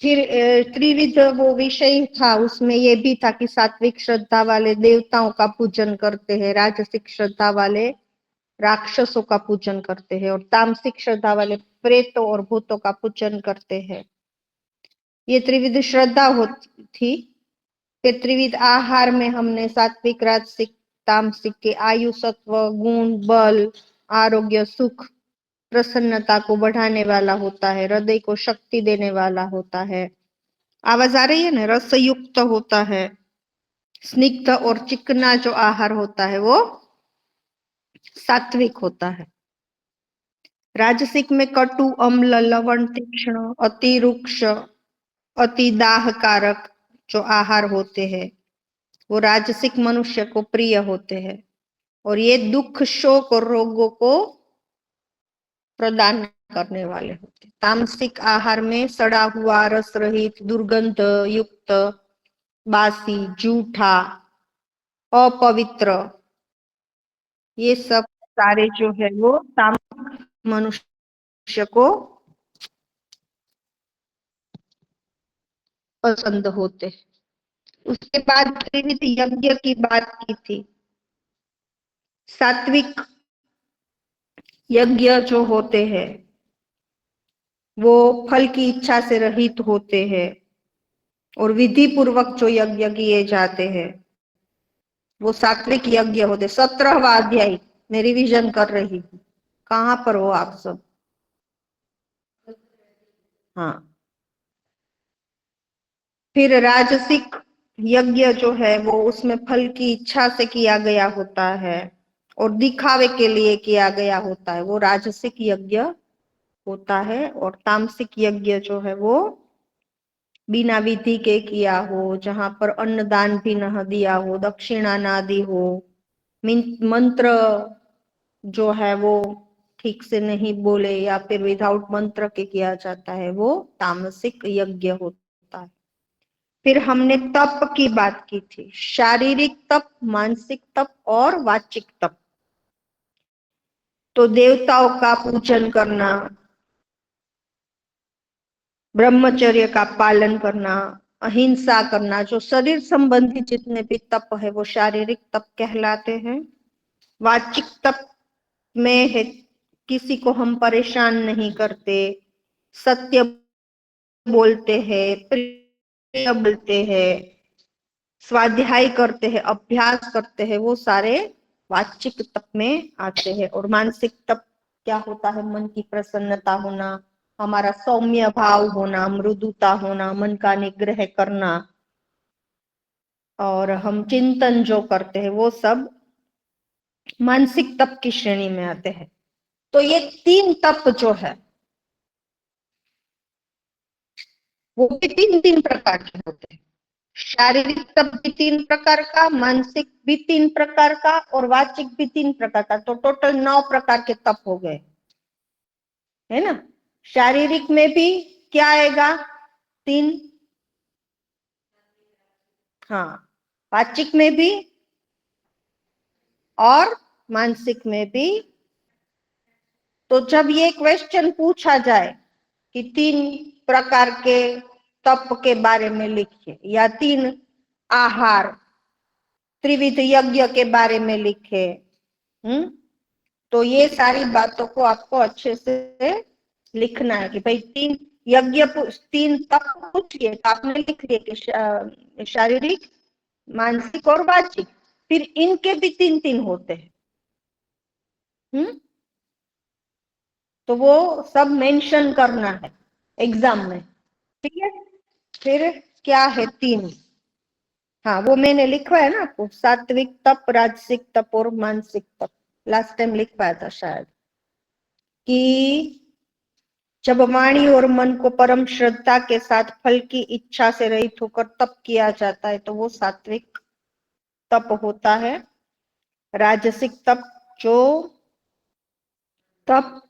फिर त्रिविध वो विषय था, उसमें ये भी था कि सात्विक श्रद्धा वाले देवताओं का पूजन करते हैं, राजसिक श्रद्धा वाले राक्षसों का पूजन करते हैं, और तामसिक श्रद्धा वाले प्रेतों और भूतों का पूजन करते हैं। ये त्रिविध श्रद्धा होती थी। फिर त्रिविध आहार में हमने सात्विक, राजसिक, तामसिक के आयु, सत्व, गुण, बल, आरोग्य, सुख, प्रसन्नता को बढ़ाने वाला होता है, हृदय को शक्ति देने वाला होता है, आवाज आ रही है ना, रस युक्त होता है, स्निग्ध और चिकना जो आहार होता है वो सात्विक होता है। राजसिक में कटु, अम्ल, लवण, तीक्ष्ण, अति रुक्ष, अति दाहकारक जो आहार होते हैं वो राजसिक मनुष्य को प्रिय होते हैं, और ये दुख, शोक और रोगों को प्रदान करने वाले होते हैं। तामसिक आहार में सड़ा हुआ, रस रहित, दुर्गंध युक्त, बासी, जूठा, अपवित्र, ये सब सारे जो है वो तामसिक मनुष्य को पसंद होते। उसके बाद त्रिविध यज्ञ की बात की थी। सात्विक यज्ञ जो होते हैं वो फल की इच्छा से रहित होते हैं, और विधि पूर्वक जो यज्ञ किए जाते हैं वो सात्विक यज्ञ होते। 17वां अध्याय में रिवीजन कर रही हूँ, कहाँ पर हो आप सब? हाँ। फिर राजसिक यज्ञ जो है वो उसमें फल की इच्छा से किया गया होता है और दिखावे के लिए किया गया होता है, वो राजसिक यज्ञ होता है। और तामसिक यज्ञ जो है वो बिना विधि के किया हो, जहां पर अन्नदान भी न दिया हो, दक्षिणा ना दी हो, मंत्र जो है वो ठीक से नहीं बोले या फिर विदाउट मंत्र के किया जाता है, वो तामसिक यज्ञ होता है। फिर हमने तप की बात की थी, शारीरिक तप, मानसिक तप और वाचिक तप। तो देवताओं का पूजन करना, ब्रह्मचर्य का पालन करना, अहिंसा करना, जो शरीर संबंधी जितने भी तप है वो शारीरिक तप कहलाते हैं। वाचिक तप में है किसी को हम परेशान नहीं करते, सत्य बोलते हैं, प्रिय बोलते हैं, स्वाध्याय करते हैं, अभ्यास करते हैं, वो सारे वाचिक तप में आते हैं। और मानसिक तप क्या होता है? मन की प्रसन्नता होना, हमारा सौम्य भाव होना, मृदुता होना, मन का निग्रह करना, और हम चिंतन जो करते हैं वो सब मानसिक तप की श्रेणी में आते हैं। तो ये 3 तप जो है वो भी 3 प्रकार के होते हैं। शारीरिक तप भी 3 प्रकार का, मानसिक भी 3 प्रकार का, और वाचिक भी 3 प्रकार का। तो टोटल 9 प्रकार के तप हो गए, है ना। शारीरिक में भी क्या आएगा? 3। हाँ, वाचिक में भी और मानसिक में भी। तो जब ये क्वेश्चन पूछा जाए कि 3 प्रकार के तप के बारे में लिखिए या 3 आहार, त्रिविध यज्ञ के बारे में लिखे, तो ये सारी बातों को आपको अच्छे से लिखना है कि भाई 3 यज्ञ, 3 तप पूछिए तो आपने लिख लिया कि शारीरिक, मानसिक और वाचिक। फिर इनके भी 3-3 होते हैं, तो वो सब मेंशन करना है एग्जाम में, ठीक है। फिर क्या है 3? हाँ, वो मैंने लिखवाया ना आपको, सात्विक तप, राजसिक तप और मानसिक तप। लास्ट टाइम लिखवाया था शायद, कि जब वाणी और मन को परम श्रद्धा के साथ फल की इच्छा से रहित होकर तप किया जाता है तो वो सात्विक तप होता है। राजसिक तप जो तप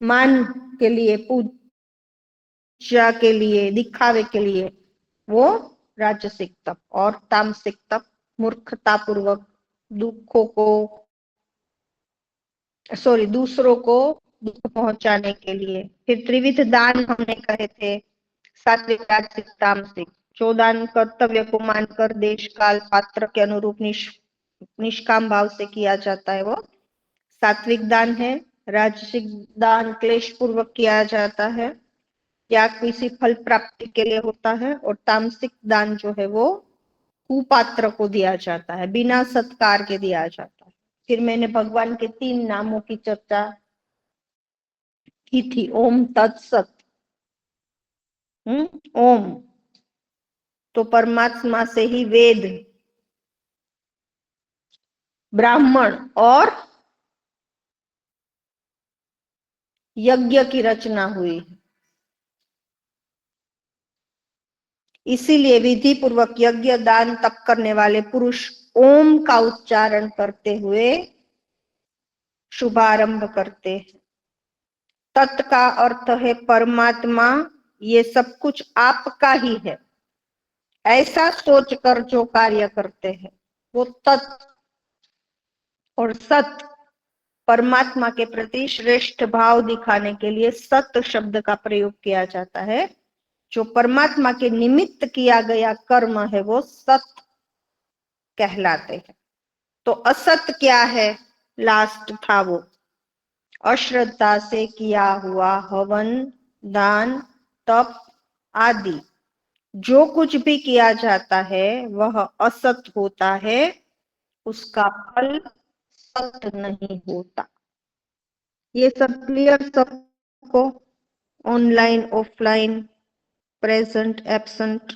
मान के लिए, पूजा के लिए, दिखावे के लिए, वो राजसिक तप। और तामसिक तप मूर्खता पूर्वक दुखों को, दूसरों को दुख पहुंचाने के लिए। फिर त्रिविध दान हमने कहे थे, सात्विक राजसिक तामसिक। जो दान कर्तव्य को मानकर देश काल पात्र के अनुरूप निष्काम भाव से किया जाता है वो सात्विक दान है। राजसिक दान क्लेश पूर्वक किया जाता है या किसी फल प्राप्ति के लिए होता है, और तामसिक दान जो है वो कुपात्र को दिया जाता है, बिना सत्कार के दिया जाता है। फिर मैंने भगवान के 3 नामों की चर्चा की थी, ओम तत्सत। ओम तो परमात्मा से ही वेद, ब्राह्मण और यज्ञ की रचना हुई। इसीलिए विधि पूर्वक यज्ञ दान तप करने वाले पुरुष ओम का उच्चारण करते हुए शुभारंभ करते हैं। तत् का अर्थ है परमात्मा, ये सब कुछ आपका ही है, ऐसा सोचकर जो कार्य करते हैं वो तत्। और सत परमात्मा के प्रति श्रेष्ठ भाव दिखाने के लिए सत शब्द का प्रयोग किया जाता है। जो परमात्मा के निमित्त किया गया कर्म है वो सत कहलाते हैं। तो असत क्या है? लास्ट था वो अश्रद्धा से किया हुआ हवन, दान, तप आदि जो कुछ भी किया जाता है वह असत होता है, उसका फल सत नहीं होता। ये सब क्लियर सबको? Online, offline, present, absent?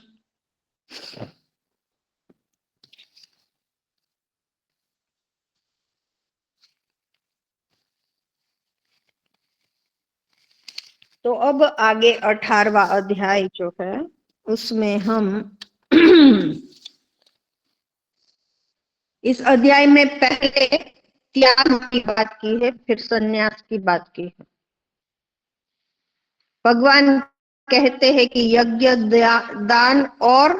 तो अब आगे 18वां अध्याय जो है उसमें हम इस अध्याय में पहले त्याग की बात की है, फिर संन्यास की बात की है। भगवान कहते हैं कि यज्ञ, दान और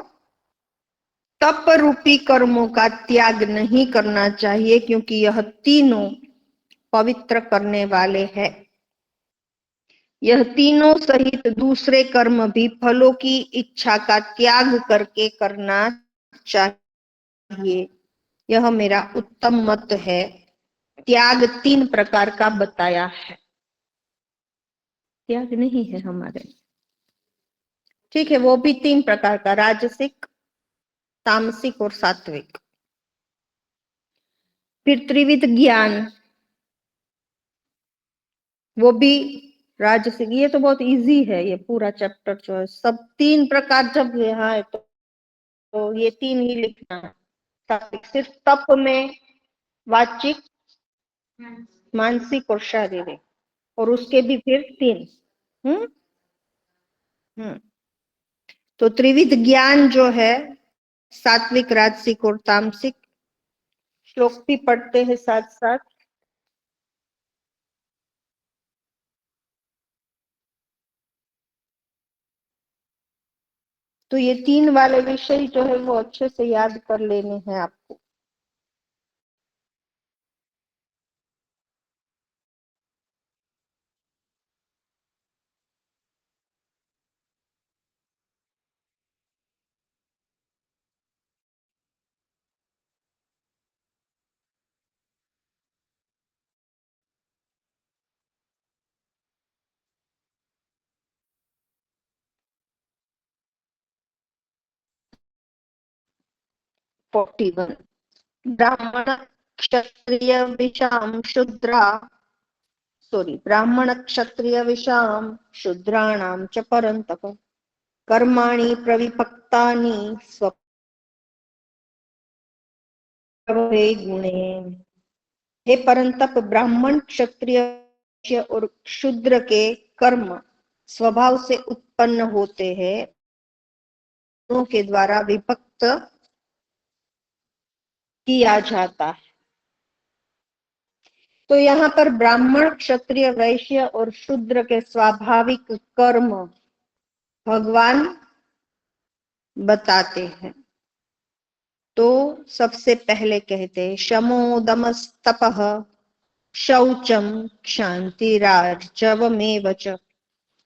तप रूपी कर्मों का त्याग नहीं करना चाहिए, क्योंकि यह तीनों पवित्र करने वाले हैं। यह तीनों सहित दूसरे कर्म भी फलों की इच्छा का त्याग करके करना चाहिए। यह मेरा उत्तम मत है। त्याग 3 प्रकार का बताया है। त्याग नहीं है हमारे, ठीक है, वो भी 3 प्रकार का, राजसिक, तामसिक और सात्विक। फिर त्रिविध ज्ञान, वो भी राजसिक। ये तो बहुत इजी है, ये पूरा चैप्टर जो है सब 3 प्रकार जब यहाँ है तो ये 3 ही लिखना है। सात्विक सिर्फ तप में वाचिक, मानसिक और शारीरिक, और उसके भी फिर 3। हम्म हम्म तो त्रिविध ज्ञान जो है सात्विक, राजसिक और तामसिक, श्लोक भी पढ़ते हैं साथ साथ। तो ये 3 वाले विषय जो है वो अच्छे से याद कर लेने हैं आपको। वन, ब्राह्मण क्षत्रिय विषाम शूद्रा, ब्राह्मण क्षत्रिय विषाम शूद्राणां च परन्तप कर्माणि प्रविभक्तानि स्वभावे गुणे। हे परंतप, ब्राह्मण, क्षत्रिय और शूद्र के कर्म स्वभाव से उत्पन्न होते हैं, गुणों के द्वारा विभक्त किया जाता है। तो यहाँ पर ब्राह्मण, क्षत्रिय, वैश्य और शूद्र के स्वाभाविक कर्म भगवान बताते हैं। तो सबसे पहले कहते हैं शमो दमस्तपः शौचम क्षान्तिरार्जवमेव च।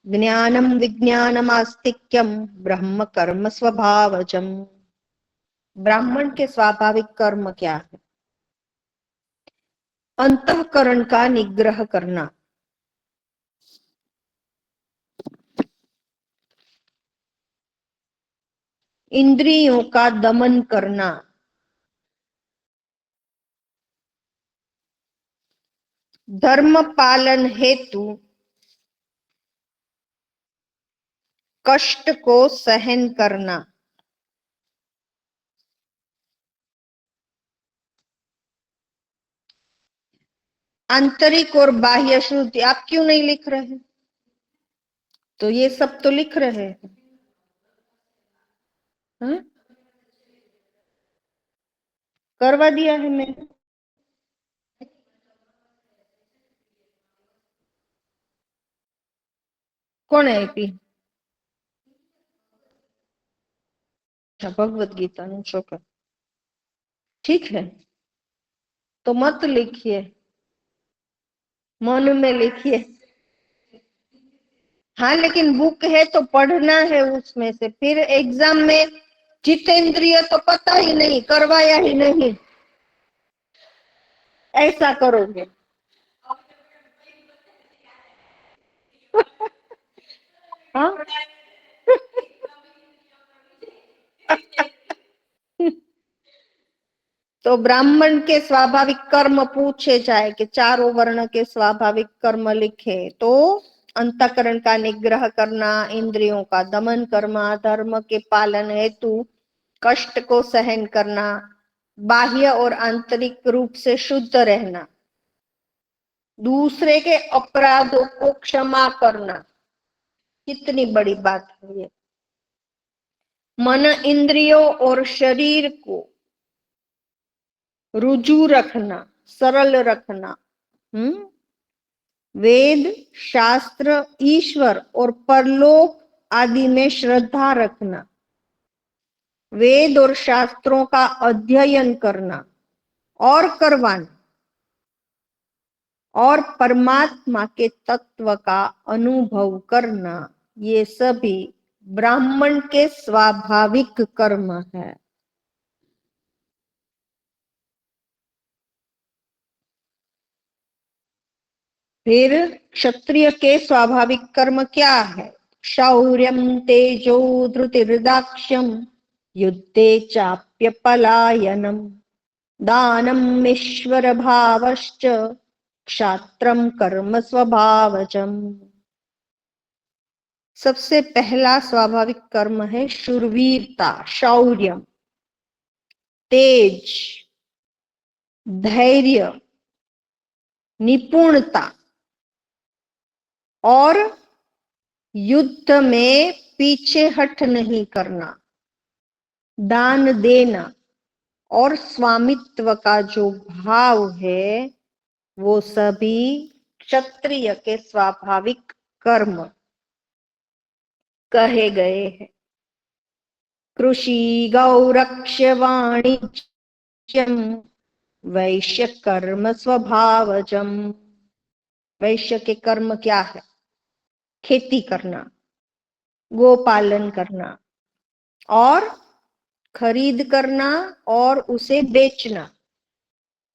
ज्ञानम विज्ञानमास्तिक्यम ब्रह्म कर्म स्वभावजम। ब्राह्मण के स्वाभाविक कर्म क्या है? अंतःकरण का निग्रह करना, इंद्रियों का दमन करना, धर्म पालन हेतु कष्ट को सहन करना। आंतरिक और बाह्य शुद्धि आप क्यों नहीं लिख रहे? तो ये सब तो लिख रहे हैं। हाँ? करवा दिया है मैंने। कौन है एपी? अच्छा, भगवत गीता नु छोकर। ठीक है, तो मत लिखिए, मन में लिखिए। हाँ, लेकिन बुक है तो पढ़ना है उसमें से, फिर एग्जाम में जितेंद्रिय तो पता ही नहीं, करवाया ही नहीं, ऐसा करोगे। हाँ? तो ब्राह्मण के स्वाभाविक कर्म पूछे जाए कि चारों वर्ण के स्वाभाविक कर्म लिखे, तो अंतःकरण का निग्रह करना, इंद्रियों का दमन करना, धर्म के पालन हेतु कष्ट को सहन करना, बाह्य और आंतरिक रूप से शुद्ध रहना, दूसरे के अपराधों को क्षमा करना। कितनी बड़ी बात है ये। मन, इंद्रियों और शरीर को रुजु रखना, सरल रखना। वेद, शास्त्र, ईश्वर और परलोक आदि में श्रद्धा रखना, वेद और शास्त्रों का अध्ययन करना और करवाना, और परमात्मा के तत्व का अनुभव करना, ये सभी ब्राह्मण के स्वाभाविक कर्म है। फिर क्षत्रिय के स्वाभाविक कर्म क्या है? शौर्यम तेजो धृतिर्दाक्ष्यम युद्धे चाप्य पलायनम दानम ईश्वर भावश्च क्षात्रम कर्म स्वभावजम। सबसे पहला स्वाभाविक कर्म है शूरवीरता, शौर्य, तेज, धैर्य, निपुणता और युद्ध में पीछे हट नहीं करना, दान देना और स्वामित्व का जो भाव है, वो सभी क्षत्रिय के स्वाभाविक कर्म कहे गए हैं। कृषि, गौरक्ष्य, वाणिज्यम वैश्य कर्म स्वभावजम। वैश्य के कर्म क्या है? खेती करना, गोपालन करना और खरीद करना और उसे बेचना।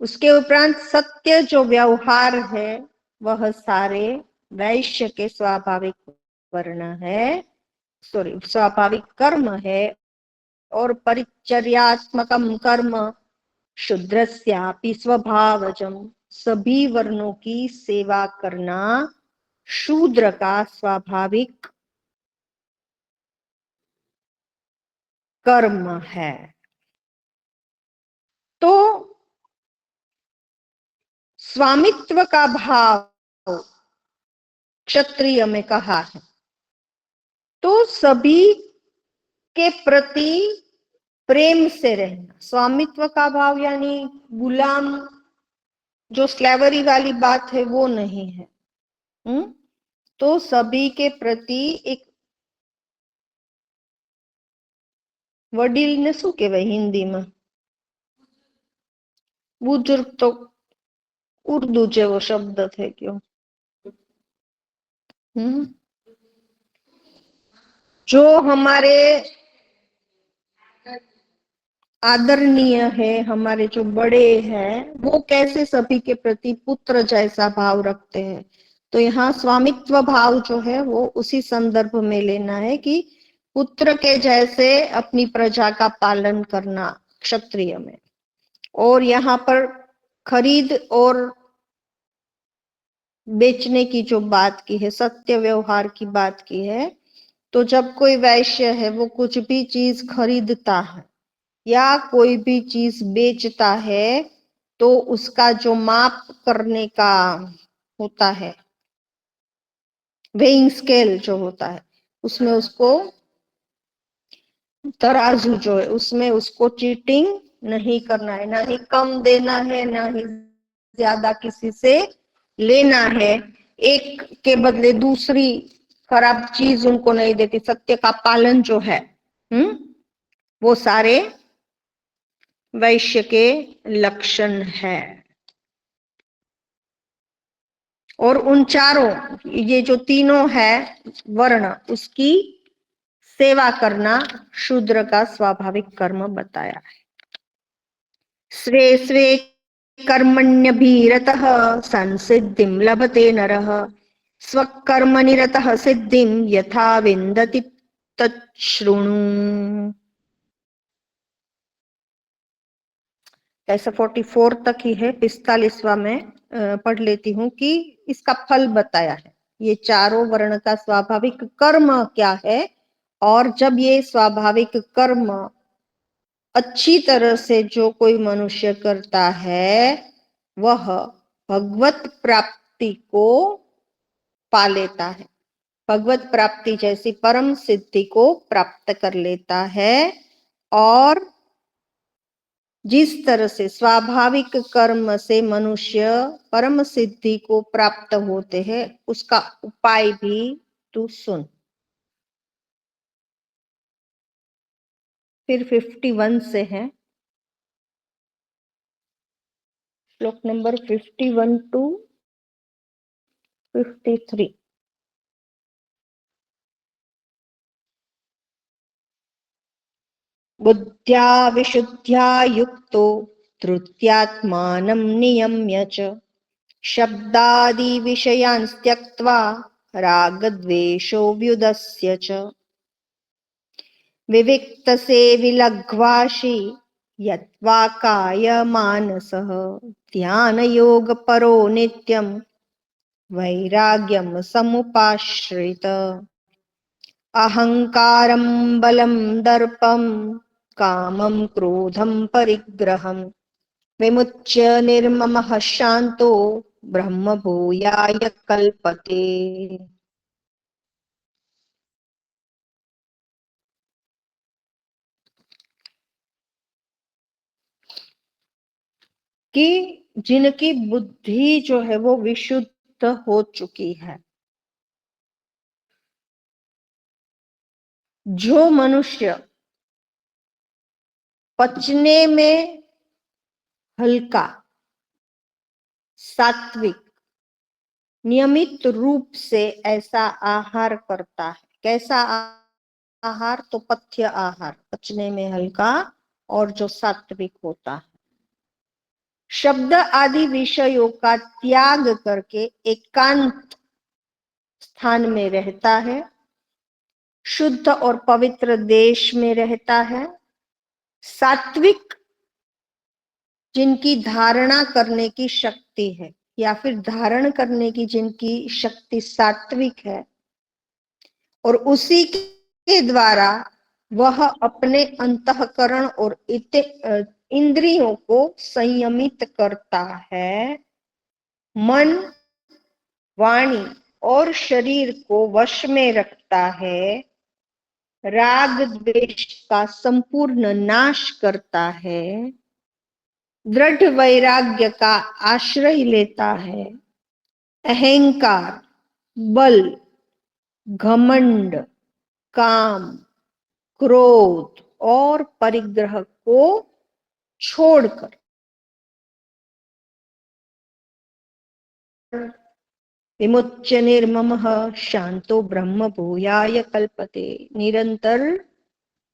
उसके उपरांत सत्य जो व्यवहार है, वह सारे वैश्य के स्वाभाविक वर्ण है, सॉरी स्वाभाविक कर्म है। और परिचर्यात्मकम कर्म शूद्रस्यापि स्वभावजम। सभी वर्णों की सेवा करना शूद्र का स्वाभाविक कर्म है। तो स्वामित्व का भाव क्षत्रिय में कहा है, तो सभी के प्रति प्रेम से रहना। स्वामित्व का भाव यानी गुलाम, जो स्लेवरी वाली बात है वो नहीं है। तो सभी के प्रति एक वडील ने शू कहेवाय हिंदी में? बुजुर्ग तो उर्दू जेवो शब्द थे क्यों? जो हमारे आदरणीय है, हमारे जो बड़े हैं, वो कैसे सभी के प्रति पुत्र जैसा भाव रखते हैं। तो यहाँ स्वामित्व भाव जो है वो उसी संदर्भ में लेना है कि पुत्र के जैसे अपनी प्रजा का पालन करना क्षत्रिय में। और यहाँ पर खरीद और बेचने की जो बात की है, सत्य व्यवहार की बात की है, तो जब कोई वैश्य है वो कुछ भी चीज खरीदता है या कोई भी चीज बेचता है, तो उसका जो माप करने का होता है, वेइंग स्केल जो होता है, उसमें उसको तराजू जो है उसमें उसको चीटिंग नहीं करना है, ना ही कम देना है, ना ही ज्यादा किसी से लेना है। एक के बदले दूसरी खराब चीज उनको नहीं देती। सत्य का पालन जो है, वो सारे वैश्य के लक्षण है। और उन चारों, ये जो तीनों है वर्ण, उसकी सेवा करना शूद्र का स्वाभाविक कर्म बताया है। स्वे स्वे कर्मण्यभिरतः संसिद्धिं लभते नरः, स्वकर्मनिरतः सिद्धिं यथा विन्दति तच्छृणु। ऐसा 44 तक ही है, 45वां में पढ़ लेती हूँ कि इसका फल बताया है। ये चारों वर्ण का स्वाभाविक कर्म क्या है, और जब ये स्वाभाविक कर्म अच्छी तरह से जो कोई मनुष्य करता है, वह भगवत प्राप्ति को पा लेता है, भगवत प्राप्ति जैसी परम सिद्धि को प्राप्त कर लेता है। और जिस तरह से स्वाभाविक कर्म से मनुष्य परम सिद्धि को प्राप्त होते हैं, उसका उपाय भी तू सुन। फिर 51 से है, श्लोक नंबर 51 टू 53। बुद्ध्या विशुद्ध्या युक्तो धृत्यात्मानं नियम्य च शब्दादि विषयान् त्यक्त्वा रागद्वेषो व्युदस्य च विविक्तसेविलघ्वाशी यत्वा कायमानसः ध्यानयोगपरो नित्यं वैराग्यं समुपाश्रित अहंकारं बलं दर्पं कामं क्रोधं परिग्रहं विमुच्य निर्ममः शांतो ब्रह्मभूयाय कल्पते। कि जिनकी बुद्धि जो है वो विशुद्ध हो चुकी है, जो मनुष्य पचने में हल्का, सात्विक, नियमित रूप से ऐसा आहार करता है। कैसा आहार? तो पथ्य आहार, पचने में हल्का और जो सात्विक होता है। शब्द आदि विषयों का त्याग करके एकांत स्थान में रहता है, शुद्ध और पवित्र देश में रहता है। सात्विक, जिनकी धारणा करने की शक्ति है या फिर धारण करने की जिनकी शक्ति सात्विक है, और उसी के द्वारा वह अपने अंतःकरण और इंद्रियों को संयमित करता है, मन, वाणी और शरीर को वश में रखता है, राग द्वेष का संपूर्ण नाश करता है, दृढ़ वैराग्य का आश्रय लेता है, अहंकार, बल, घमंड, काम, क्रोध और परिग्रह को छोड़कर विमुच्य निर्ममः शांतो ब्रह्म भूयाय कल्पते। निरंतर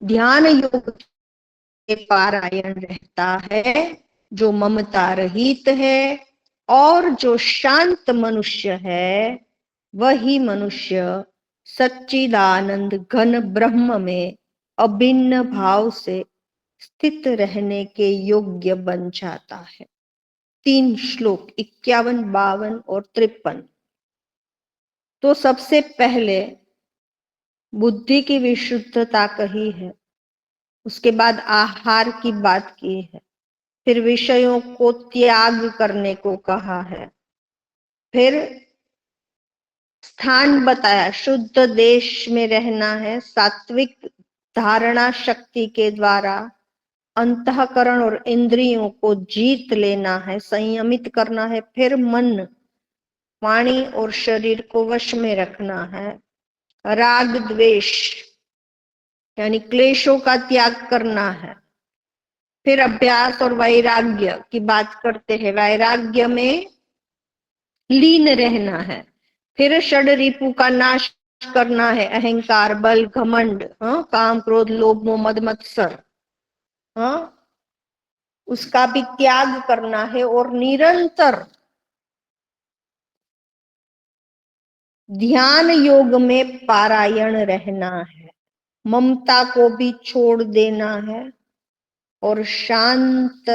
ध्यान योग के पारायण रहता है, जो ममता रहित है और जो शांत मनुष्य है, वही मनुष्य सच्चिदानंद घन ब्रह्म में अभिन्न भाव से स्थित रहने के योग्य बन जाता है। 3 श्लोक 51, 52 और 53। तो सबसे पहले बुद्धि की विशुद्धता कही है, उसके बाद आहार की बात की है, फिर विषयों को त्याग करने को कहा है, फिर स्थान बताया, शुद्ध देश में रहना है, सात्विक धारणा शक्ति के द्वारा अंतःकरण और इंद्रियों को जीत लेना है, संयमित करना है, फिर मन, वाणी और शरीर को वश में रखना है, राग द्वेष यानी क्लेशों का त्याग करना है, फिर अभ्यास और वैराग्य की बात करते हैं, वैराग्य में लीन रहना है, फिर षड रिपु का नाश करना है, अहंकार, बल, घमंड, काम, क्रोध, लोभ, मोह, मद, मत्सर, उसका भी त्याग करना है, और निरंतर ध्यान योग में पारायण रहना है, ममता को भी छोड़ देना है और शांत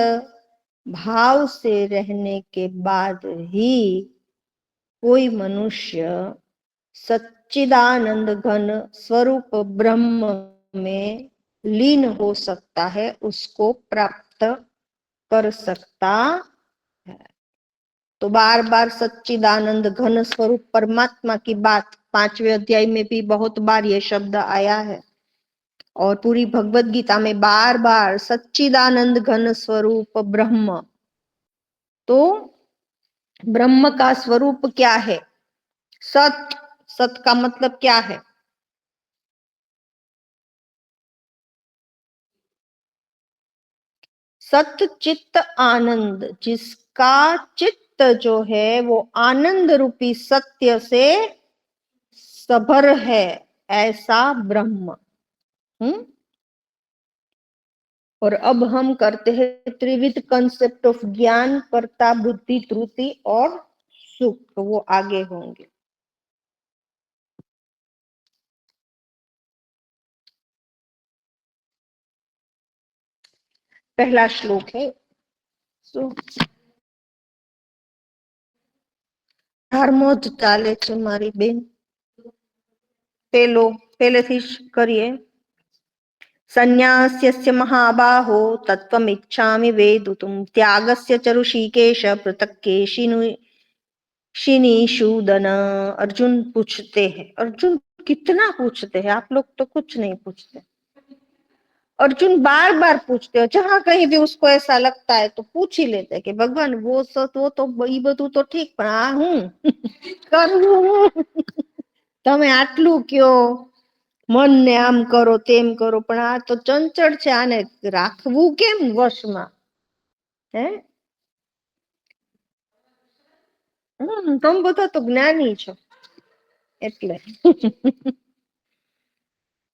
भाव से रहने के बाद ही कोई मनुष्य सच्चिदानंद घन स्वरूप ब्रह्म में लीन हो सकता है, उसको प्राप्त कर सकता है। तो बार बार सच्चिदानंद घन स्वरूप परमात्मा की बात 5वें अध्याय में भी बहुत बार ये शब्द आया है, और पूरी भगवत गीता में बार बार सच्चिदानंद घन स्वरूप ब्रह्म। तो ब्रह्म का स्वरूप क्या है? सत। सत का मतलब क्या है? सत चित्त आनंद, जिसका चित्त जो है वो आनंद रूपी सत्य से सभर है, ऐसा ब्रह्म। और अब हम करते हैं त्रिविध कंसेप्ट ऑफ ज्ञान, कर्ता, बुद्धि, त्रुटि और सुख। वो आगे होंगे। पहला श्लोक है ધર્મોજ ચાલે છે મારી બેન। પહેલેથી જ કરીએ। संन्यास्यस्य महाबाहो तत्त्वमिच्छामि वेदितुं त्यागस्य च ऋषिकेश पृथक् केशिनीशूदन। अर्जुन पूछते हैं। अर्जुन कितना पूछते हैं, आप लोग तो कुछ नहीं पूछते। अर्जुन बार बार पूछते हो, जहां कहीं भी उसको ऐसा लगता है तो पूछ ही लेते हैं कि भगवान वो तो ई બધું तो ठीक, પણ આ હું કરવું તમે આટલું કયો, मन ने आम करो तेम करो, पण आ तो चंचल छे, आने राखवू केम वशमां? हे તમે બધા તો જ્ઞાની છો એટલે।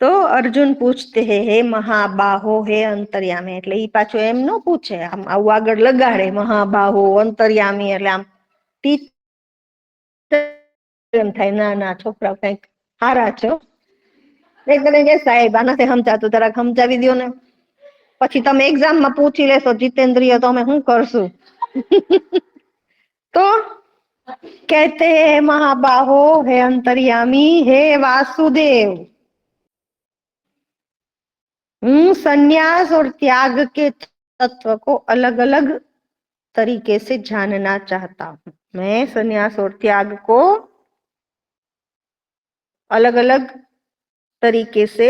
तो अर्जुन पूछते हैं, हे महाबाहो, हे अंतर्यामी। એટલે ઈ પાછો એમ ન પૂછે, આમ આવું આગળ લગાડે, महाबाहो अंतर्यामी, એટલે આમ એમ થાય ના ના છોકરાઓ કંઈક હારા છો। એકદમ કે સાહેબ આનાથી સમજાતું, જરાક સમજાવી દો ને, પછી તમે એક્ઝામમાં પૂછી લેશો जितेंद्रिय तो અમે શું કરશું? तो कहते हैं महाबाहो, हे अंतर्यामी, हे वासुदेव, संन्यास और त्याग के तत्व को अलग अलग तरीके से जानना चाहता हूं। मैं संन्यास और त्याग को अलग अलग तरीके से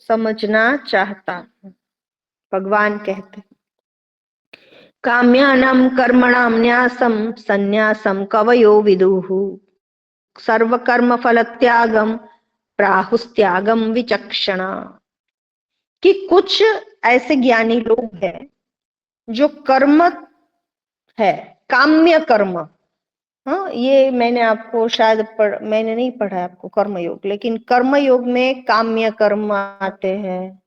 समझना चाहता हूं। भगवान कहते, काम्यानां कर्मणां न्यासं संन्यासं कवयो विदुः सर्वकर्म फल त्यागम प्राहुस्त्यागम विचक्षणा। कि कुछ ऐसे ज्ञानी लोग हैं जो कर्म है, काम्य कर्म, हाँ, ये मैंने आपको शायद मैंने नहीं पढ़ा है आपको कर्मयोग, लेकिन कर्मयोग में काम्य कर्म आते हैं,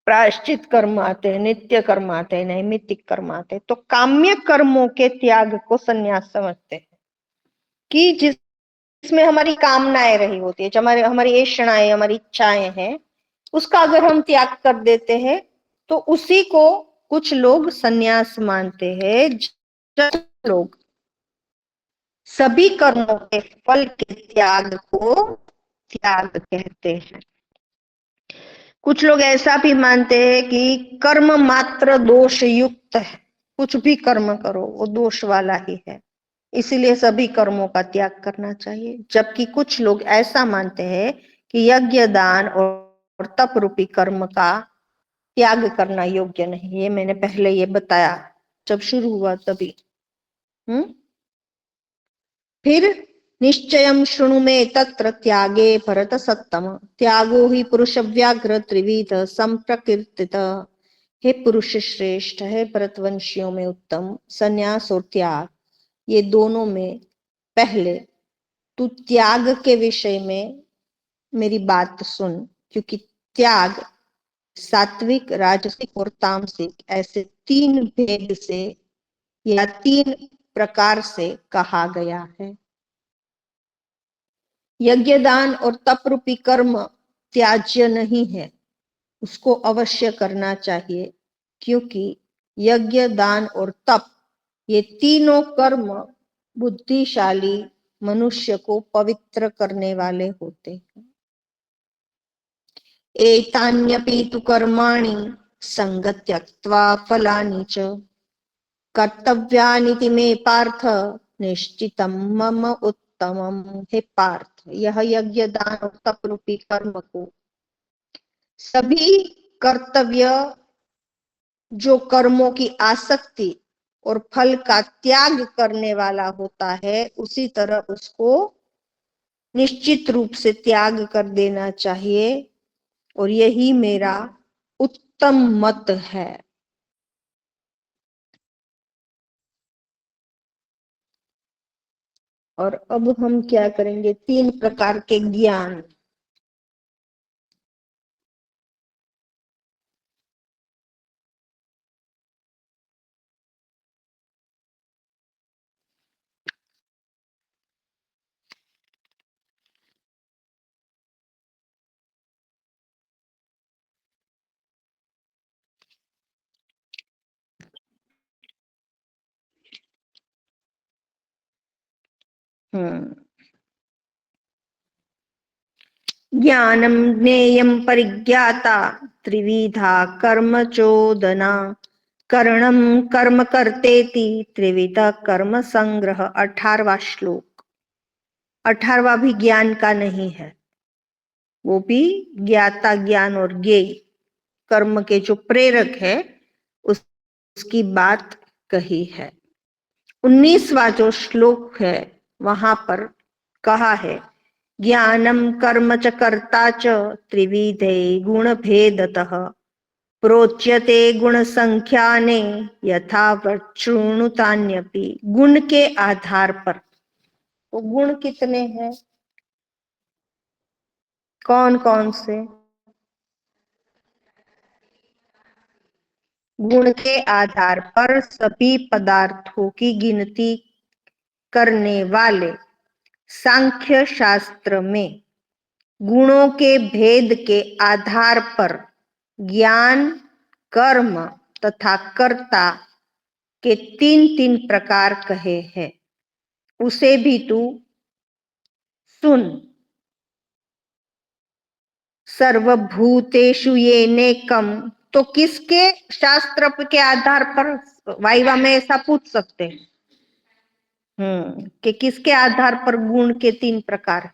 प्रायश्चित कर्म आते हैं, नित्य कर्म आते हैं, नैमित्तिक कर्म आते हैं। तो काम्य कर्मों के त्याग को संन्यास समझते हैं कि जिसमें हमारी कामनाएं रही होती है, जो हमारी हमारी ऐषणाएं, हमारी इच्छाएं हैं, उसका अगर हम त्याग कर देते हैं तो उसी को कुछ लोग संन्यास मानते हैं। जब लोग सभी कर्मों के फल के त्याग को त्याग कहते हैं। कुछ लोग ऐसा भी मानते हैं कि कर्म मात्र दोष युक्त है, कुछ भी कर्म करो वो दोष वाला ही है, इसीलिए सभी कर्मों का त्याग करना चाहिए। जबकि कुछ लोग ऐसा मानते हैं कि यज्ञ, दान और तप रूपी कर्म का त्याग करना योग्य नहीं। ये मैंने पहले ये बताया जब शुरू हुआ तभी। फिर निश्चयं शृणु मे तत्र त्यागे भरत सत्तम, त्यागो ही पुरुष व्याघ्र त्रिविध संप्रकीर्तित। हे पुरुष श्रेष्ठ, है भरतवंशियों में उत्तम, संन्यास और त्याग ये दोनों में पहले तू त्याग के विषय में मेरी बात सुन, क्योंकि त्याग सात्विक, राजसिक और तामसिक ऐसे तीन भेद से या तीन प्रकार से कहा गया है। यज्ञ, दान और तप रूपी कर्म त्याज्य नहीं है, उसको अवश्य करना चाहिए, क्योंकि यज्ञ, दान और तप ये तीनों कर्म बुद्धिशाली मनुष्य को पवित्र करने वाले होते हैं। एतान्यपि तु कर्माणि संग त्यक्त्वा फलानि च कर्तव्यानिति मे पार्थ निश्चितम मम उत्तमम। हे पार्थ, यह यज्ञ, दान और तप रूपी कर्म को सभी कर्तव्य जो कर्मों की आसक्ति और फल का त्याग करने वाला होता है, उसी तरह उसको निश्चित रूप से त्याग कर देना चाहिए, और यही मेरा उत्तम मत है। और अब हम क्या करेंगे, तीन प्रकार के ज्ञान। हम्म ज्ञानम ज्ञेयं परिज्ञाता त्रिविधा कर्म चोदना, कर्णम कर्म करतेति त्रिविध कर्म संग्रह। 18वां श्लोक। 18वां भी ज्ञान का नहीं है, वो भी ज्ञाता ज्ञान और ज्ञेय कर्म के जो प्रेरक है उसकी बात कही है। 19वां जो श्लोक है वहां पर कहा है, ज्ञानम कर्म च कर्ता च त्रिविधे गुण भेदतः, प्रोच्यते गुण संख्याने यथा वृणुतान्यपि। गुण के आधार पर, तो गुण कितने हैं, कौन कौन से? गुण के आधार पर सभी पदार्थों की गिनती करने वाले सांख्य शास्त्र में गुणों के भेद के आधार पर ज्ञान, कर्म तथा कर्ता के तीन तीन प्रकार कहे हैं। उसे भी तू सुन। सर्वभूतेषु येनेकम, तो किसके शास्त्र के आधार पर? वाइवा में ऐसा पूछ सकते हैं कि किसके आधार पर गुण के तीन प्रकार हैं?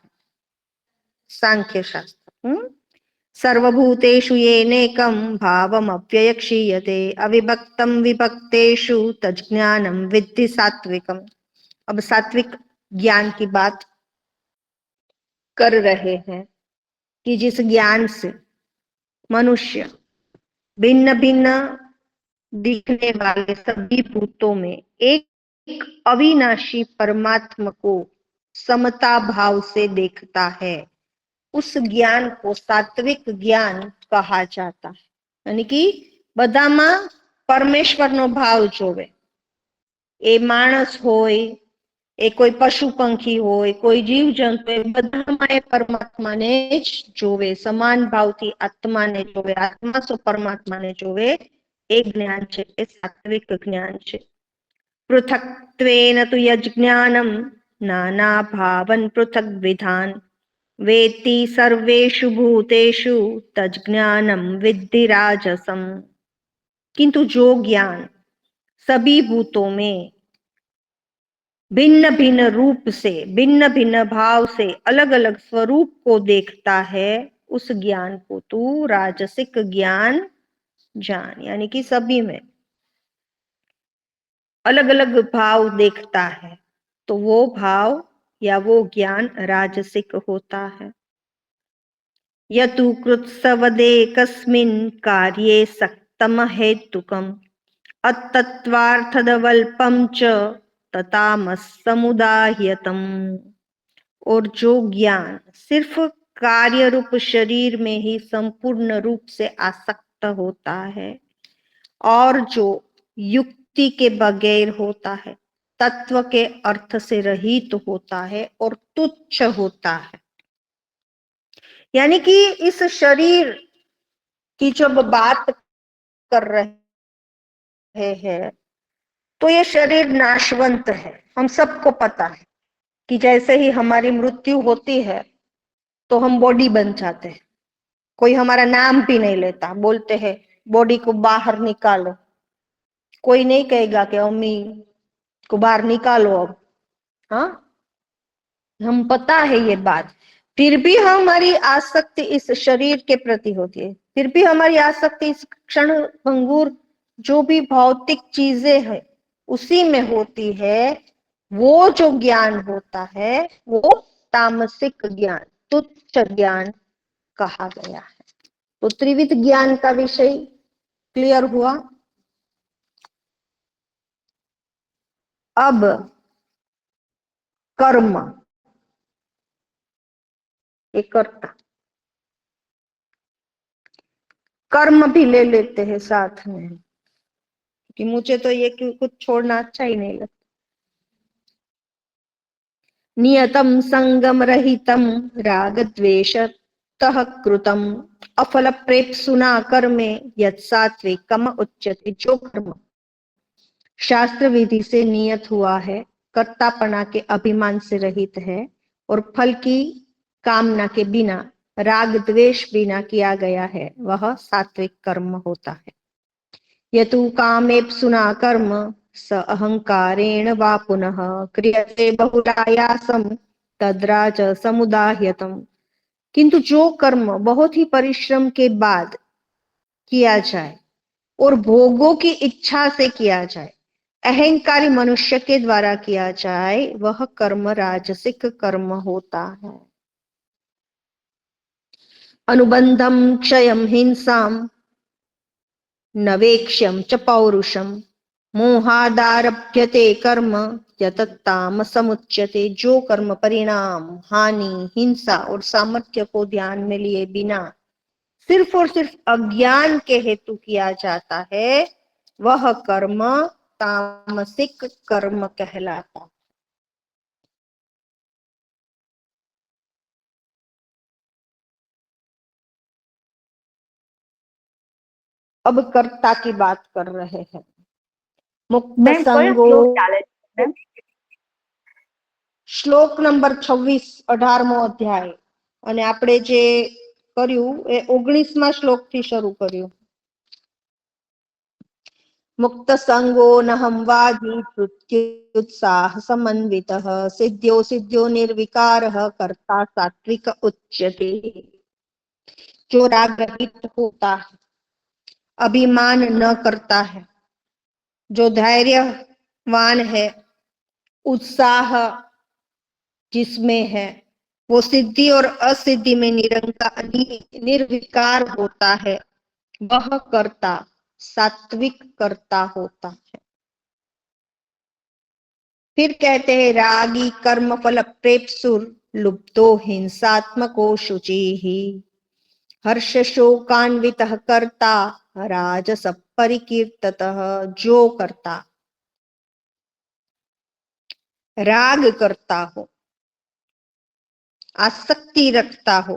सांख्य शास्त्र। सर्वभूतेषु येनेकं भावमव्यय क्षीयते, अविभक्तं विभक्तेषु तज्ज्ञानं विद्धि सात्विकम्। अब सात्विक ज्ञान की बात कर रहे हैं कि जिस ज्ञान से मनुष्य भिन्न भिन्न दिखने वाले सभी भूतों में एक अविनाशी परमात्मा को समता भाव से देखता है, उस ज्ञान को सात्विक ज्ञान कहा जाता है। यानी कि बधामां परमेश्वरનો भाव જોવે, એ માણસ હોય, એ કોઈ પશુ પંખી હોય, કોઈ જીવ જંતુ હોય, બધામાં એ પરમાત્માને જ જોવે, સમાન ભાવથી આત્માને જોવે, આત્મા સો પરમાત્માને જોવે, એ જ્ઞાન છે, એ સાત્વિક જ્ઞાન છે. પૃથક્ત્વેન તુ યજ્ઞાનમ નાના ભાવન પૃથક વિધાન वेति सर्वेषु भूतेषु तज्ज्ञानम विद्धि राजसम। किंतु जो ज्ञान सभी भूतों में भिन्न भिन्न रूप से, भिन्न भिन्न भाव से, अलग अलग स्वरूप को देखता है, उस ज्ञान को तू राजसिक ज्ञान जान। यानी कि सभी में अलग अलग भाव देखता है, तो वो भाव या वो ज्ञान राजसिक होता है। यतु कृत्सवदेकस्मिन् कार्ये सक्तम हेतुकम् अतत्वार्थदवल्पं च ततामसमुदाह्यतम्। और जो ज्ञान सिर्फ कार्य रूप शरीर में ही संपूर्ण रूप से आसक्त होता है और जो युक्ति के बगैर होता है, तत्व के अर्थ से रहित होता है और तुच्छ होता है। यानी कि इस शरीर की जब बात कर रहे हैं तो ये शरीर नाशवंत है। हम सबको पता है कि जैसे ही हमारी मृत्यु होती है तो हम बॉडी बन जाते हैं। कोई हमारा नाम भी नहीं लेता, बोलते हैं बॉडी को बाहर निकालो। कोई नहीं कहेगा कि अम्मी को बाहर निकालो अब। हाँ, हम पता है ये बात, फिर भी हमारी आसक्ति इस शरीर के प्रति होती है, फिर भी हमारी आसक्ति इस क्षण भंगुर जो भी भौतिक चीजें है उसी में होती है। वो जो ज्ञान होता है वो तामसिक ज्ञान, तुच्छ ज्ञान कहा गया है। तो त्रिविध ज्ञान का विषय क्लियर हुआ। अब कर्म, एक कर्ता, कर्म भी ले लेते हैं साथ में, कि मुझे तो ये कुछ छोड़ना अच्छा ही नहीं लगता। नियतम संगम रहितम राग द्वेषतः कृतम अफल प्रेप्सुना कर्मे यत् सात्विकम उच्यते। जो कर्म शास्त्र विधि से नियत हुआ है, कर्तापना के अभिमान से रहित है और फल की कामना के बिना, राग द्वेष बिना किया गया है, वह सात्विक कर्म होता है। यतु कामेप्सुना कर्म स अहंकारेण वा पुनः क्रियते बहुलायासम तद्राज समुदाह्यतम। किंतु जो कर्म बहुत ही परिश्रम के बाद किया जाए और भोगों की इच्छा से किया जाए, अहंकारी मनुष्य के द्वारा किया जाए, वह कर्म राजसिक कर्म होता है। अनुबंधम क्षयम हिंसाम नवेक्ष्यम च पौरुषम मोहादारभ्यते कर्म यततामसमुच्यते। जो कर्म परिणाम, हानि, हिंसा और सामर्थ्य को ध्यान में लिए बिना सिर्फ और सिर्फ अज्ञान के हेतु किया जाता है, वह कर्म तामसिक कर्म कहलाता। अब कर्ता की बात कर रहे हैं। मुक्त संगो, श्लोक नंबर 26, 18मो अध्याय, અને આપણે જે કર્યું એ 19મા શ્લોક થી શરૂ કર્યું। मुक्त संगो नहम वागी उत्साह समन्वितः सिद्ध्यो सिद्ध्यो निर्विकारः कर्ता सात्विक उच्यते। जो राग रहित होता है, अभिमान न करता है, जो धैर्यवान है, उत्साह जिसमें है, वो सिद्धि और असिद्धि में निरंकार निर्विकार होता है, वह कर्ता सात्विक कर्ता होता है। फिर कहते हैं रागी कर्म फल प्रेपसुर लुप्तो हिंसात्मको शुचि ही हर्ष शोकान्वित कर्ता राजस परिकीर्ततः। जो करता राग करता हो, आसक्ति रखता हो,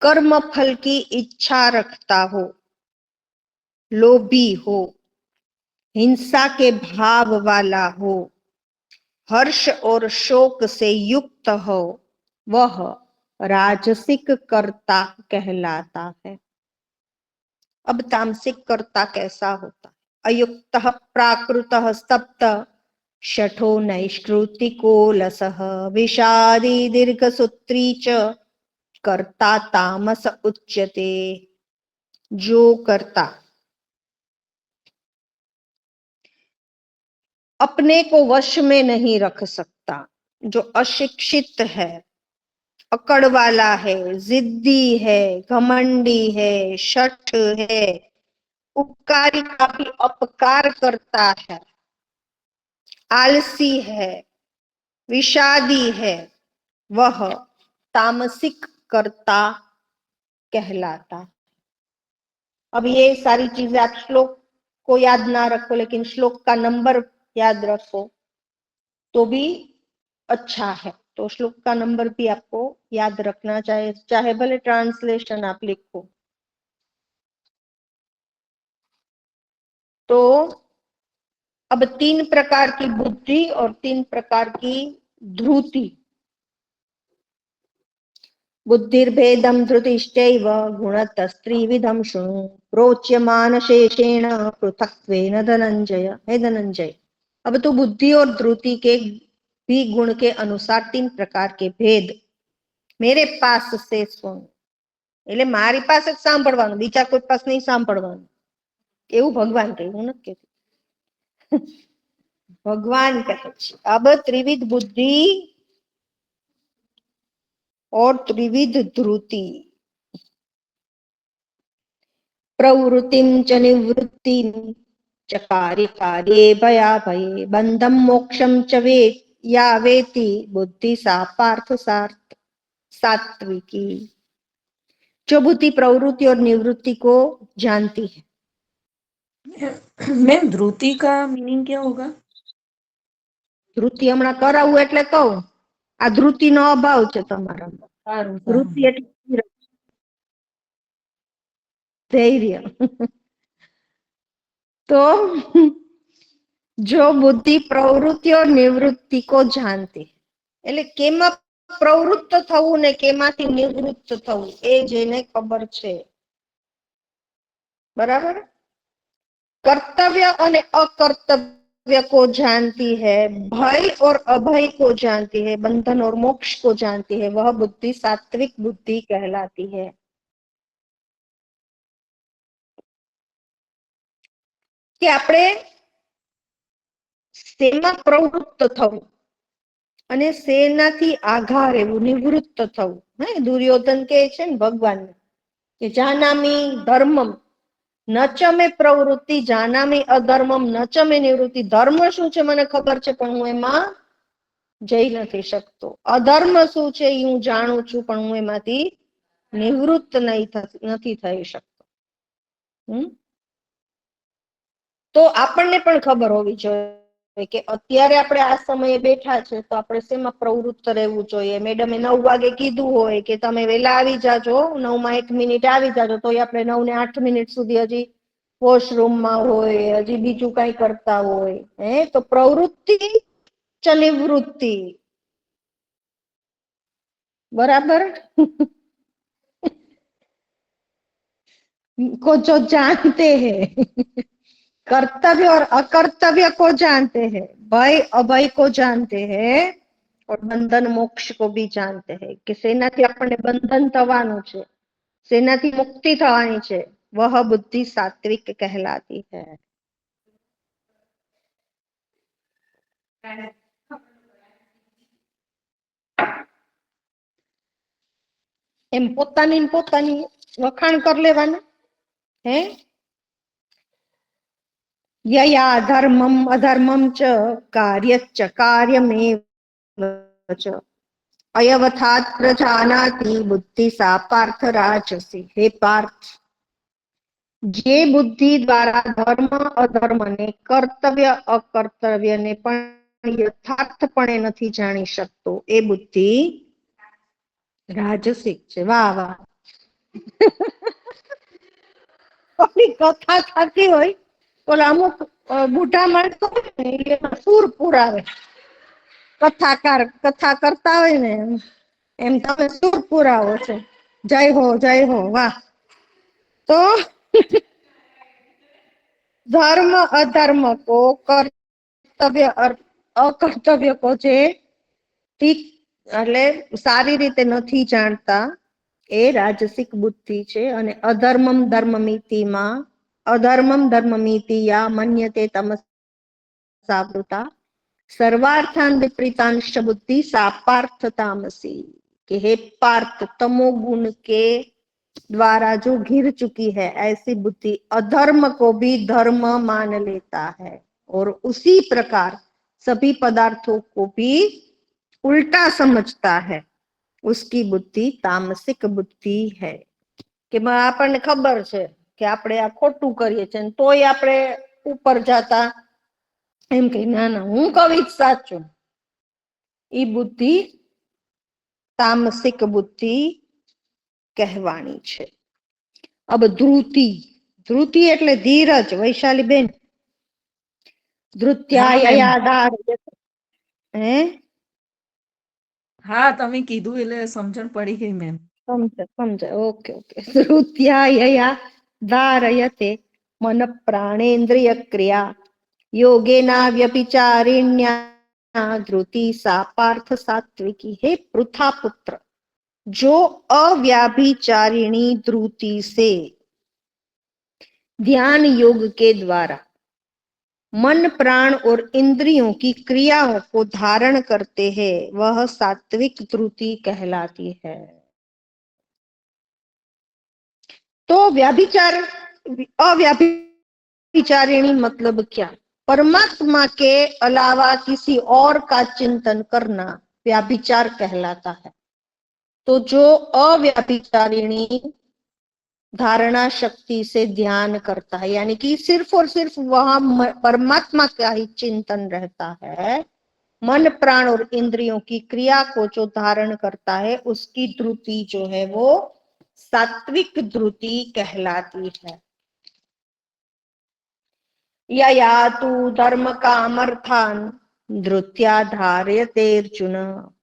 कर्म फल की इच्छा रखता हो, लोभी हो, हिंसा के भाव वाला हो, हर्ष और शोक से युक्त हो, वह राजसिक कर्ता कहलाता है। अब तामसिक कर्ता कैसा होता है? अयुक्त प्राकृत स्तप्त शठो नैष्कृतिको लसः विषादी दीर्घसूत्री च कर्ता तामस उच्यते। जो कर्ता अपने को वश में नहीं रख सकता, जो अशिक्षित है, अकड़ वाला है, जिद्दी है, घमंडी है, शठ है, उपकारी का भी अपकार करता है, आलसी है, विषादी है, वह तामसिक कर्ता कहलाता। अब ये सारी चीजें आप श्लोक को याद ना रखो, लेकिन श्लोक का नंबर याद रखो तो भी अच्छा है। तो श्लोक का नंबर भी आपको याद रखना चाहिए, चाहे भले ट्रांसलेशन आप लिखो। तो अब 3 प्रकार की बुद्धि और 3 प्रकार की ध्रुति। बुद्धिर्भेदम धृतिश्चैव गुणतस्त्रिविधम शृणु प्रोच्यमान शेषेण पृथक्त्वेन धनंजय। हे धनंजय, अब तो बुद्धि और ध्रुति के भी गुण के अनुसार 3 प्रकार के भेद मेरे पास से सुन। એટલે મારી પાસે જ સાંભળવાનું, બીજા કોઈ પાસે નહીં સાંભળવાનું, એવું ભગવાન કહે, હું નથી કહેતી, ભગવાન કહે છે। अब त्रिविध बुद्धि और त्रिविध ध्रुति, प्रवृत्तिम च निवृत्तिम च कार्य कार्ये भया भये बंधम मोक्षम च वे या वेति बुद्धि सा पार्थ सार्थ सात्विकी। जो बुद्धि प्रवृत्ति और निवृत्ति को जानती है। मैम ध्रुति का मीनिंग क्या होगा? ध्रुति हमણાં કરાવું એટલે કહું, આ ધ્રુતિ નો અભાવ છે તમારામાં। ધ્રુતિ એટલે धैर्य। तो जो बुद्धि प्रवृत्ति और निवृत्ति को जानती, એટલે કેમાં પ્રવૃત્ત થવું ને કેમાંથી નિવૃત્ત થવું એ જેને ખબર છે, બરાબર। कर्तव्य और अकर्तव्य को जानती है, भय और अभय को जानती है, बंधन और मोक्ष को जानती है, वह बुद्धि सात्विक बुद्धि कहलाती है। कि આપણે શેમાં પ્રવૃત્ત થવું અને શેનાથી આઘા રહેવું, નિવૃત્ત થવું। હે દુર્યોધન કહે છે ને ભગવાન કે જાનામી ધર્મમ ન ચ મે પ્રવૃત્તિ જાનામી અધર્મમ ન ચ મે નિવૃત્તિ। ધર્મ શું છે મને ખબર છે પણ હું એમાં જઈ નથી શકતો, અધર્મ શું છે એ હું જાણું છું પણ હું એમાંથી નિવૃત્ત નથી થઈ શકતો। તો આપણને પણ ખબર હોવી જોઈએ કે અત્યારે આપણે આ સમયે બેઠા છે તો આપણે શેમાં પ્રવૃત્ત રહેવું જોઈએ। મેડમે 9 વાગે કીધું હોય કે તમે વહેલા આવી જાજો, 9 માં 1 મિનિટ આવી જાજો, તો આપણે 9 ને 8 મિનિટ સુધી હજી વોશરૂમમાં હોય, હજી બીજું કઈ કરતા હોય, હે તો પ્રવૃત્તિ च निवृत्ति, बराबर। को जो जानते हैं, कर्तव्य और अकर्तव्य को जानते हैं, भय अभय को जानते हैं और बंधन मोक्ष को भी जानते हैं कि सेनाथी આપણને બંધન થવાનું છે, સેનાથી મુક્તિ થવાની છે, वह बुद्धि सात्विक कहलाती है। એમ પોતાની પોતાની વખાણ કરી લેવાના, હે यया धर्मम अधर्मम च कार्यच्च कार्यमेव च अयवथात् प्रजानाति बुद्धि सा पार्थ राजसी। हे पार्थ, જે બુદ્ધિ દ્વારા ધર્મ અધર્મને કર્તવ્ય અકર્તવ્યને પણ યથાર્થપણે નથી જાણી શકતો એ બુદ્ધિ રાજસિક છે. વાહ વાહ. ઓલી કથા થતી હોય, ઓલા અમુક બુઢા માણસો હોય ને એમાં સુર પુરાવે, કથા કરતા હોય ને એમ તમે સુર પુરાવો છો. જય હો વાહ. તો धर्म अधर्म को कर्तव्य अकर्तव्य को जे એટલે સારી રીતે નથી જાણતા એ રાજસિક બુદ્ધિ છે. અને અધર્મમ ધર્મમિતિમાં અધર્મમ ધર્મમિતિયા મન્યતે તમસાવૃતા सर्वार्थान विपरीतांश बुद्धि सा पार्थ तामसी। कि हे पार्थ, तमोगुण के द्वारा जो घिर चुकी है ऐसी बुद्धि अधर्म को भी धर्म मान लेता है और उसी प्रकार सभी पदार्थों को भी उल्टा समझता है, उसकी बुद्धि तामसिक बुद्धि है। કે આપણને ખબર છે કે આપણે આ ખોટું કરીએ છીએ તોય આપણે ઉપર જતા એમ કે ના ના હું કવિ જ સાચું, એ બુદ્ધિ તામસિક બુદ્ધિ કહેવાણી છે. अब ध्रुति, ध्रुति એટલે ધીરજ. વૈશાલી બેન, હા મેમ. ધૃત્યાયયાદાર હે હા તમે કીધું એટલે સમજણ પડી ગઈ મેમ. સમજ ઓકે ઓકે. ધૃત્યાયયા ધારયતે મન પ્રાણેન્દ્રિય ક્રિયા યોગેના વ્યપિચારિણ્યા ધૃતિ સા પાર્થ સાત્વિકી। हे पृथा पुत्र, जो अव्याभिचारिणी ध्रुति से ध्यान योग के द्वारा मन प्राण और इंद्रियों की क्रियाओं को धारण करते हैं वह सात्विक ध्रुति कहलाती है। तो व्याभिचार अव्याभिचारिणी मतलब क्या? परमात्मा के अलावा किसी और का चिंतन करना व्याभिचार कहलाता है। तो जो अव्याभिचारिणी धारणा शक्ति से ध्यान करता है, यानी कि सिर्फ और सिर्फ वहां परमात्मा का ही चिंतन रहता है, मन प्राण और इंद्रियों की क्रिया को जो धारण करता है उसकी ध्रुति जो है वो सात्विक ध्रुति कहलाती है। यया तु धर्म कामर्थान धृत्या धार्यते अर्जुन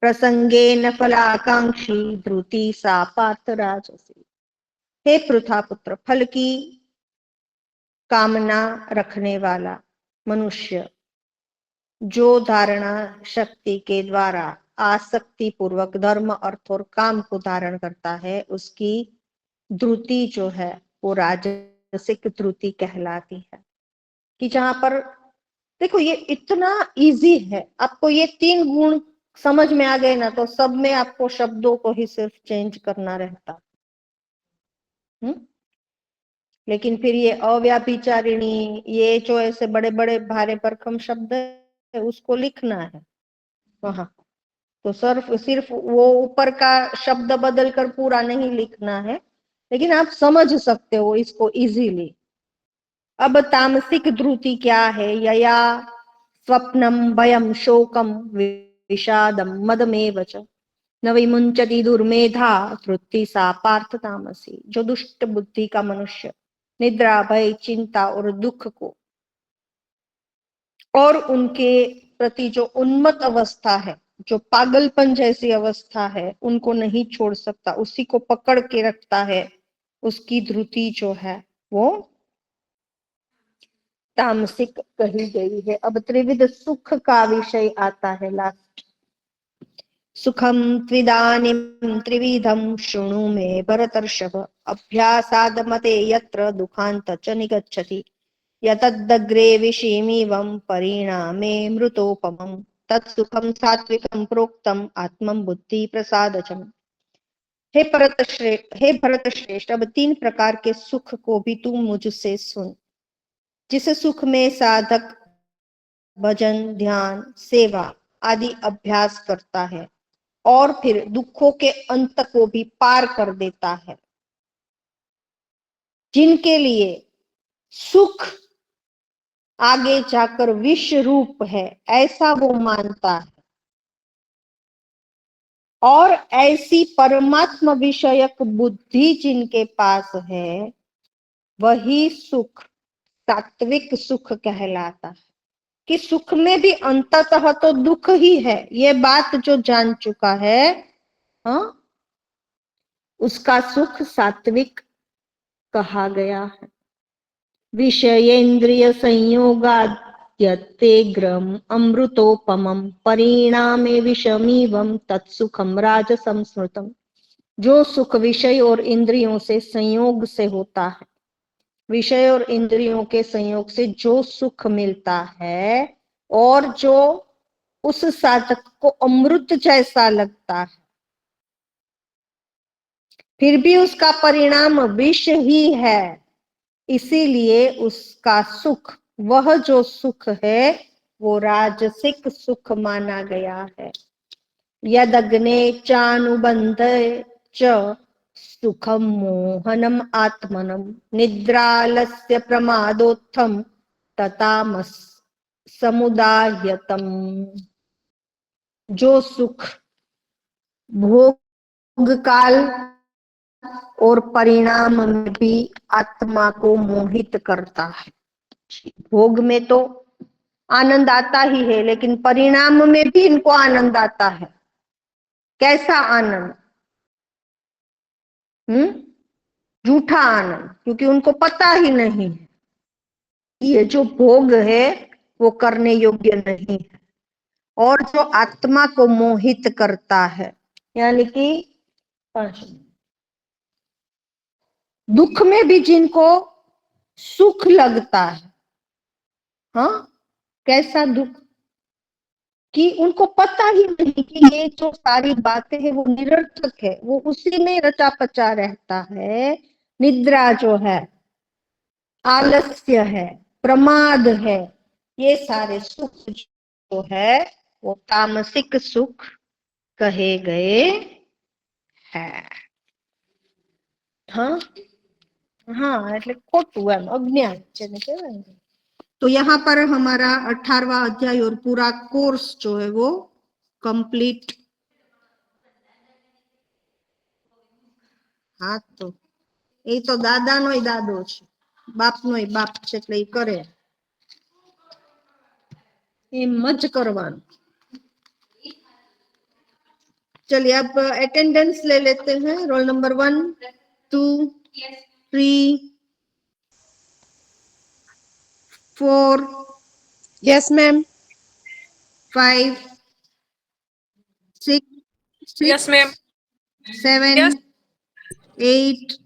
प्रसंगेन फलाकांक्षी ध्रुति सा पार्थ राजसी। हे पृथा पुत्र, फल की कामना रखने वाला मनुष्य जो धारणा शक्ति के द्वारा आसक्ति पूर्वक धर्म अर्थ और काम को धारण करता है उसकी ध्रुति जो है वो राजसिक ध्रुति कहलाती है। कि जहां पर देखो ये इतना इजी है, आपको ये 3 गुण समझ में आ गए ना तो सब में आपको शब्दों को ही सिर्फ चेंज करना रहता। लेकिन फिर ये अव्याभिचारिणी, ये जो ऐसे बड़े बड़े भारे भरकम शब्द है उसको लिखना है वहां, तो सिर्फ वो ऊपर का शब्द बदल कर पूरा नहीं लिखना है, लेकिन आप समझ सकते हो इसको इजीली। अब तामसिक ध्रुति क्या है? यया स्वप्नम भयम शोकम विषादम मदमेव च न विमुंचति दुर्मेधा ध्रुति सा पार्थ तामसी। जो दुष्ट बुद्धि का मनुष्य निद्रा भय चिंता और दुख को और उनके प्रति जो उन्मत्त अवस्था है, जो पागलपन जैसी अवस्था है, उनको नहीं छोड़ सकता, उसी को पकड़ के रखता है, उसकी ध्रुति जो है वो तामसिक कही गई है। अब त्रिविध सुख का विषय आता है लास्ट। सुखम त्विदानीं त्रिविधं शृणु मे भरतर्षभ अभ्यासाद मते यत्र दुखांत च निगच्छति यतदग्रे विषीमिवं परिणामे मृतोपमं तत्सुखं सात्विकं प्रोक्तम आत्मं बुद्धि प्रसादजम्। हे भरत श्रेष्ठ, अब 3 प्रकार के सुख को भी तू मुझसे सुन। जिस सुख में साधक भजन, ध्यान, सेवा आदि अभ्यास करता है और फिर दुखों के अंत को भी पार कर देता है, जिनके लिए सुख आगे जाकर विष रूप है ऐसा वो मानता है, और ऐसी परमात्मा विषयक बुद्धि जिनके पास है, वही सुख सात्विक सुख कहलाता है। कि सुख में भी अंततः तो दुख ही है, ये बात जो जान चुका है, हाँ, उसका सुख सात्विक कहा गया है। विषयेन्द्रिय संयोगाद्यतेग्रम अमृतोपमं परिणामे विषमीवं तत्सुखम राजसं स्मृतम्। जो सुख विषय और इंद्रियों से संयोग से होता है, विषय और इंद्रियों के संयोग से जो सुख मिलता है और जो उस साधक को अमृत जैसा लगता है, फिर भी उसका परिणाम विष ही है, इसीलिए उसका सुख, वह जो सुख है वो राजसिक सुख माना गया है। यदग्ने चानुबंध च सुखम मोहनम आत्मनम निद्रालस्य प्रमादोत्थम ततामस समुदायतम। जो सुख भोग काल और परिणाम में भी आत्मा को मोहित करता है। भोग में तो आनंद आता ही है, लेकिन परिणाम में भी इनको आनंद आता है। कैसा आनंद? झूठा आनंद, क्योंकि उनको पता ही नहीं है ये जो भोग है वो करने योग्य नहीं है। और जो आत्मा को मोहित करता है, यानी कि दुख में भी जिनको सुख लगता है, हाँ, कैसा दुख कि उनको पता ही नहीं कि ये जो सारी बातें हैं वो निरर्थक है, वो उसी में रचा पचा रहता है। निद्रा जो है, आलस्य है, प्रमाद है, ये सारे सुख जो है वो तामसिक सुख कहे गए हैं। हाँ हाँ, એટલે ખોટું એમ અજ્ઞાન જેને કહેવાય ને। तो यहाँ पर हमारा 18वां अध्याय और पूरा कोर्स जो है वो कंप्लीट। हाँ, तो ये तो दादा नो दादो छे, बाप नो बाप छे, એટલે ઈ કરે એમ જ करवानुं। चलिए अब अटेंडेंस ले लेते हैं। Roll number 1, 2, 3, 4, yes ma'am. 5, 6, yes ma'am. 7, 8,